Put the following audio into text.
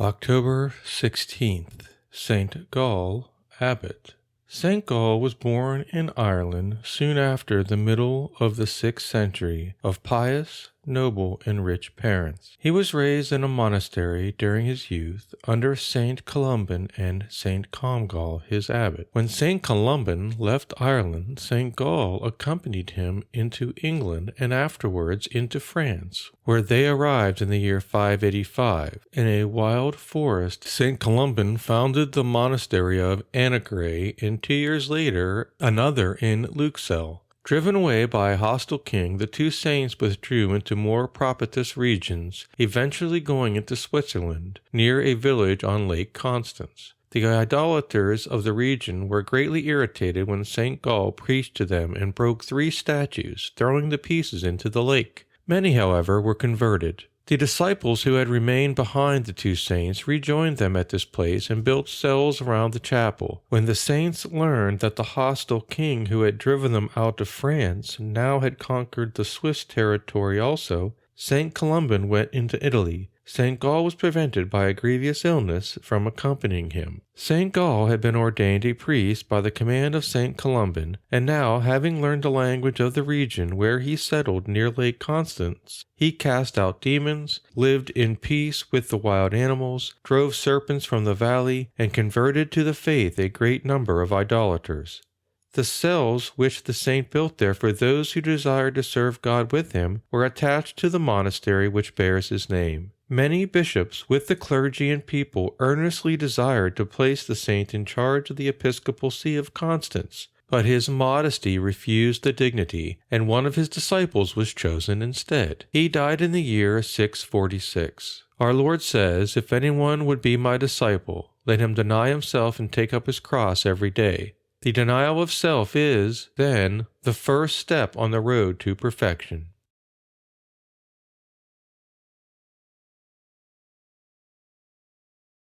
October 16th, St. Gall, Abbot. St. Gall was born in Ireland soon after the middle of the 6th century of pious, noble, and rich parents. He was raised in a monastery during his youth under St. Columban and St. Gall, his abbot. When St. Columban left Ireland, St. Gall accompanied him into England and afterwards into France, where they arrived in the year 585. In a wild forest, St. Columban founded the monastery of Annagray, and 2 years later another in Luxeuil. Driven away by a hostile king, the two saints withdrew into more propitious regions, eventually going into Switzerland, near a village on Lake Constance. The idolaters of the region were greatly irritated when St. Gall preached to them and broke 3 statues, throwing the pieces into the lake. Many, however, were converted. The disciples who had remained behind the two saints rejoined them at this place and built cells around the chapel. When the saints learned that the hostile king who had driven them out of France now had conquered the Swiss territory also, St. Columban went into Italy. St. Gall was prevented by a grievous illness from accompanying him. St. Gall had been ordained a priest by the command of St. Columban, and now, having learned the language of the region where he settled near Lake Constance, he cast out demons, lived in peace with the wild animals, drove serpents from the valley, and converted to the faith a great number of idolaters. The cells which the saint built there for those who desired to serve God with him were attached to the monastery which bears his name. Many bishops, with the clergy and people, earnestly desired to place the saint in charge of the episcopal see of Constance, but his modesty refused the dignity, and one of his disciples was chosen instead. He died in the year 646. Our Lord says, "If anyone would be my disciple, let him deny himself and take up his cross every day." The denial of self is, then, the first step on the road to perfection.